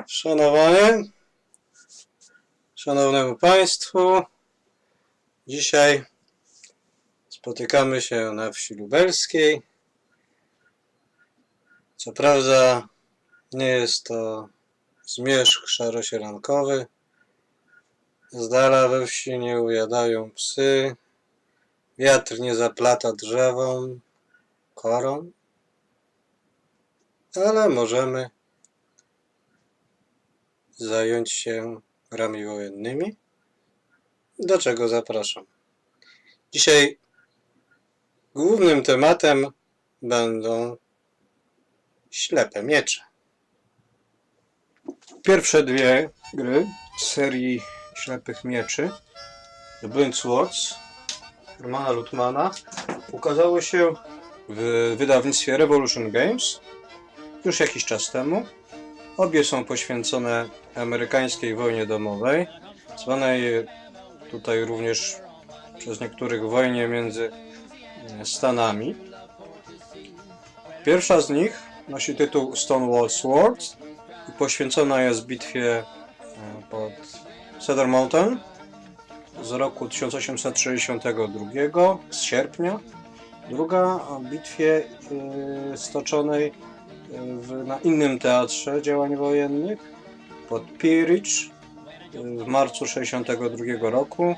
Szanowanie, szanownemu Państwu, dzisiaj spotykamy się na wsi lubelskiej. Co prawda nie jest to zmierzch szarosierankowy, z dala we wsi nie ujadają psy, wiatr nie zaplata drzewom, koron, ale możemy zająć się grami wojennymi, do czego zapraszam. Dzisiaj głównym tematem będą ślepe miecze. Pierwsze dwie gry z serii ślepych mieczy, The Blind Swords Hermana Luthmana, ukazały się w wydawnictwie Revolution Games już jakiś czas temu. Obie są poświęcone amerykańskiej wojnie domowej, zwanej tutaj również przez niektórych wojnie między Stanami. Pierwsza z nich nosi tytuł Stonewall Swords i poświęcona jest bitwie pod Cedar Mountain z roku 1862, z sierpnia. Druga o bitwie stoczonej na innym teatrze działań wojennych pod Pea Ridge w marcu 1962 roku.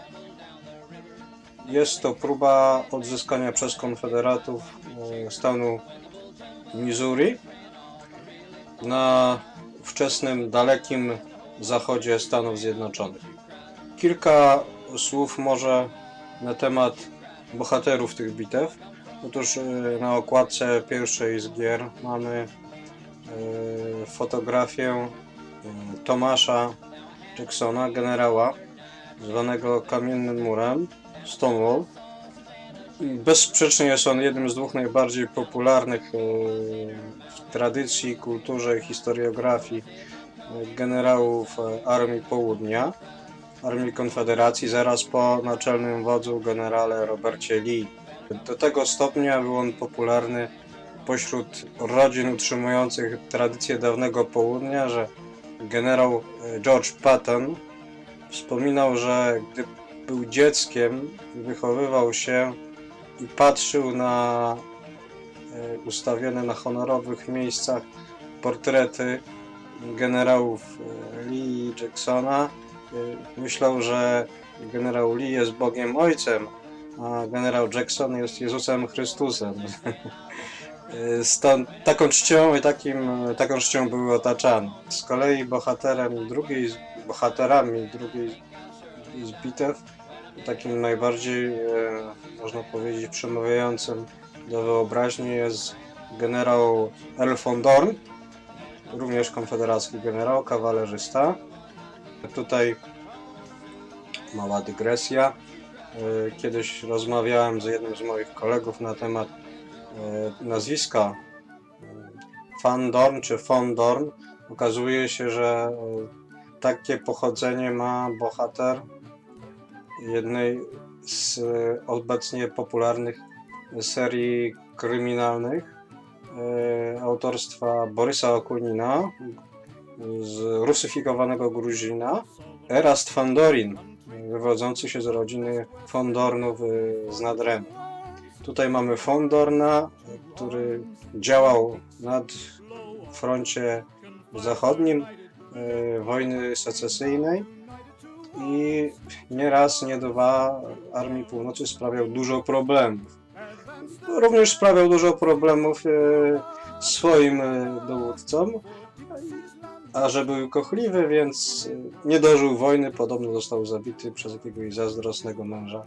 Jest to próba odzyskania przez konfederatów stanu Missouri na wczesnym, dalekim zachodzie Stanów Zjednoczonych. Kilka słów może na temat bohaterów tych bitew. Otóż na okładce pierwszej z gier mamy fotografię Thomasza Jacksona, generała, zwanego Kamiennym Murem, Stonewall. Bezsprzecznie jest on jednym z dwóch najbardziej popularnych w tradycji, kulturze i historiografii generałów Armii Południa, Armii Konfederacji, zaraz po naczelnym wodzu generale Robercie Lee. Do tego stopnia był on popularny pośród rodzin utrzymujących tradycję dawnego południa, że generał George Patton wspominał, że gdy był dzieckiem, wychowywał się i patrzył na ustawione na honorowych miejscach portrety generałów Lee i Jacksona, myślał, że generał Lee jest Bogiem Ojcem, a generał Jackson jest Jezusem Chrystusem. Stąd taką czcią i taką czcią były otaczane. Z kolei bohaterami drugiej z bitew, takim najbardziej, można powiedzieć, przemawiającym do wyobraźni jest generał Earl von Dorn, również konfederacki generał, kawalerzysta. Tutaj mała dygresja. Kiedyś rozmawiałem z jednym z moich kolegów na temat nazwiska Van Dorn czy von Dorn. Okazuje się, że takie pochodzenie ma bohater jednej z obecnie popularnych serii kryminalnych autorstwa Borysa Okunina, z rusyfikowanego Gruzina, Erast van Dorin, wywodzący się z rodziny von Dornów z Nadrenu. Tutaj mamy von Dorna, który działał na froncie zachodnim wojny secesyjnej i nie raz, nie dwa Armii Północy sprawiał dużo problemów. Również sprawiał dużo problemów swoim dowódcom, a że był kochliwy, więc nie dożył wojny, podobno został zabity przez jakiegoś zazdrosnego męża.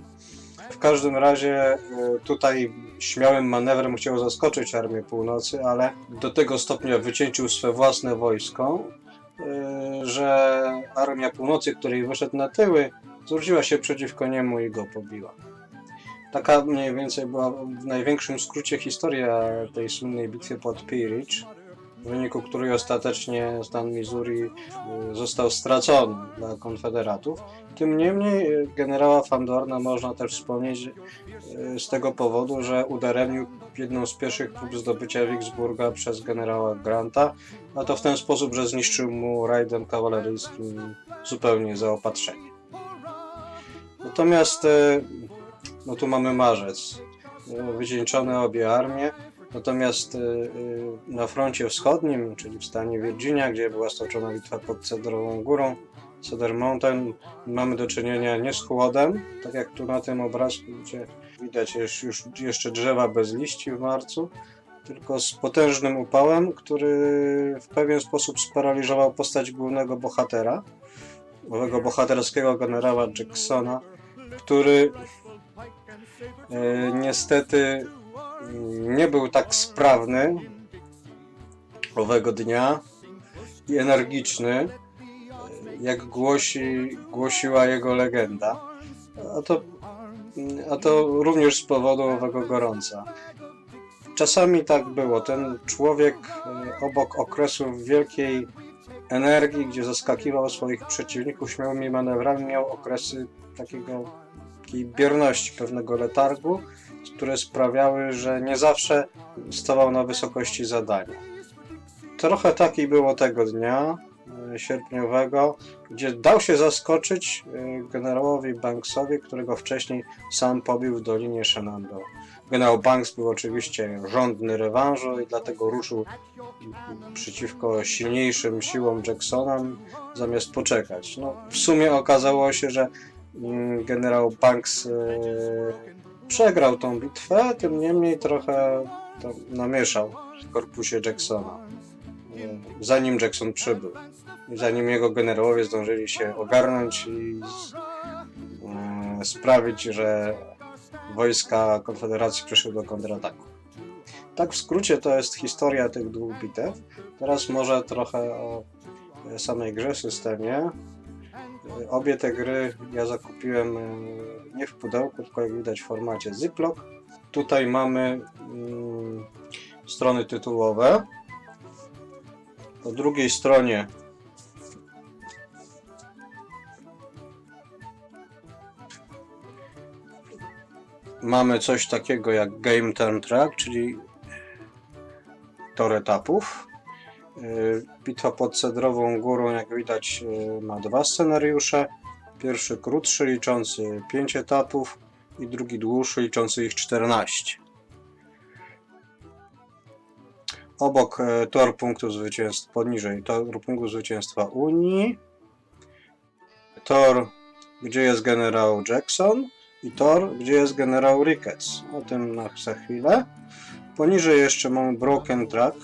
W każdym razie tutaj śmiałym manewrem chciał zaskoczyć Armię Północy, ale do tego stopnia wycieńczył swe własne wojsko, że Armia Północy, której wyszedł na tyły, zwróciła się przeciwko niemu i go pobiła. Taka mniej więcej była w największym skrócie historia tej słynnej bitwy pod Pea Ridge. w wyniku której ostatecznie stan Missouri został stracony dla konfederatów. Tym niemniej generała Van Dorna można też wspomnieć z tego powodu, że udaremnił jedną z pierwszych prób zdobycia Vicksburga przez generała Granta, a to w ten sposób, że zniszczył mu rajdem kawaleryjskim zupełnie zaopatrzenie. Natomiast no tu mamy marzec, wycieńczone obie armie, natomiast na froncie wschodnim, czyli w stanie Virginia, gdzie była stoczona bitwa pod Cedrową Górą, Cedar Mountain, mamy do czynienia nie z chłodem, tak jak tu na tym obrazku, gdzie widać już jeszcze drzewa bez liści w marcu, tylko z potężnym upałem, który w pewien sposób sparaliżował postać głównego bohatera, owego bohaterskiego generała Jacksona, który niestety nie był tak sprawny owego dnia i energiczny, jak głosiła jego legenda. A to również z powodu owego gorąca. Czasami tak było. Ten człowiek obok okresów wielkiej energii, gdzie zaskakiwał swoich przeciwników śmiałymi manewrami, miał okresy takiej bierności, pewnego letargu, które sprawiały, że nie zawsze stawał na wysokości zadania. Trochę taki było tego dnia sierpniowego, gdzie dał się zaskoczyć generałowi Banksowi, którego wcześniej sam pobił w Dolinie Shenandoah. Generał Banks był oczywiście żądny rewanżu i dlatego ruszył przeciwko silniejszym siłom Jacksona, zamiast poczekać. No, w sumie okazało się, że generał Banks przegrał tą bitwę, tym niemniej trochę to namieszał w korpusie Jacksona, zanim Jackson przybył. Zanim jego generałowie zdążyli się ogarnąć i sprawić, że wojska Konfederacji przeszły do kontrataku. Tak w skrócie to jest historia tych dwóch bitew. Teraz może trochę o samej grze, systemie. Obie te gry ja zakupiłem nie w pudełku, tylko jak widać w formacie Ziploc. Tutaj mamy strony tytułowe. Po drugiej stronie mamy coś takiego jak Game Turn Track, czyli tor etapów. Bitwa pod Cedrową Górą, jak widać, ma dwa scenariusze. Pierwszy krótszy, liczący 5 etapów i drugi dłuższy, liczący ich 14. Obok tor punktu zwycięstwa, poniżej tor punktu zwycięstwa Unii, tor, gdzie jest generał Jackson, i tor, gdzie jest generał Ricketts. O tym za chwilę. Poniżej jeszcze mamy Broken Track.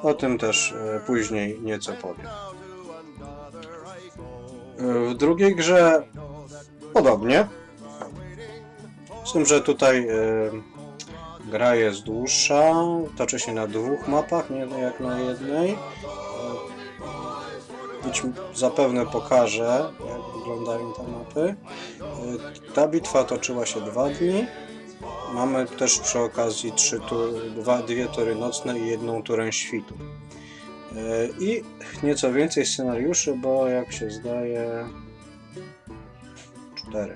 O tym też później nieco powiem. W drugiej grze podobnie. Z tym, że tutaj gra jest dłuższa. Toczy się na dwóch mapach, nie jak na jednej. Zapewne pokażę, jak wyglądają te mapy. Ta bitwa toczyła się 2 dni. Mamy też przy okazji dwie tury nocne i jedną turę świtu. I nieco więcej scenariuszy, bo jak się zdaje 4.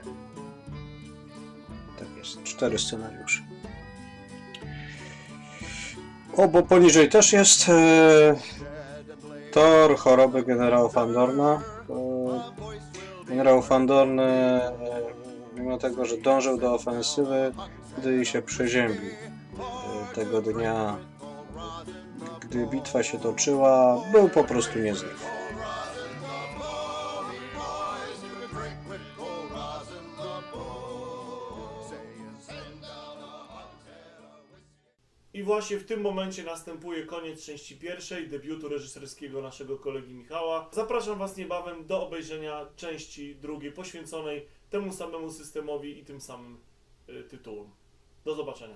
Tak jest, 4 scenariusze. Bo poniżej też jest tor choroby generała Van Dorna. Generał Van Dorn, mimo tego, że dążył do ofensywy, gdy się przeziębił tego dnia, gdy bitwa się toczyła, był po prostu niezdrowy. I właśnie w tym momencie następuje koniec części pierwszej, debiutu reżyserskiego naszego kolegi Michała. Zapraszam Was niebawem do obejrzenia części drugiej, poświęconej temu samemu systemowi i tym samym tytułom. Do zobaczenia.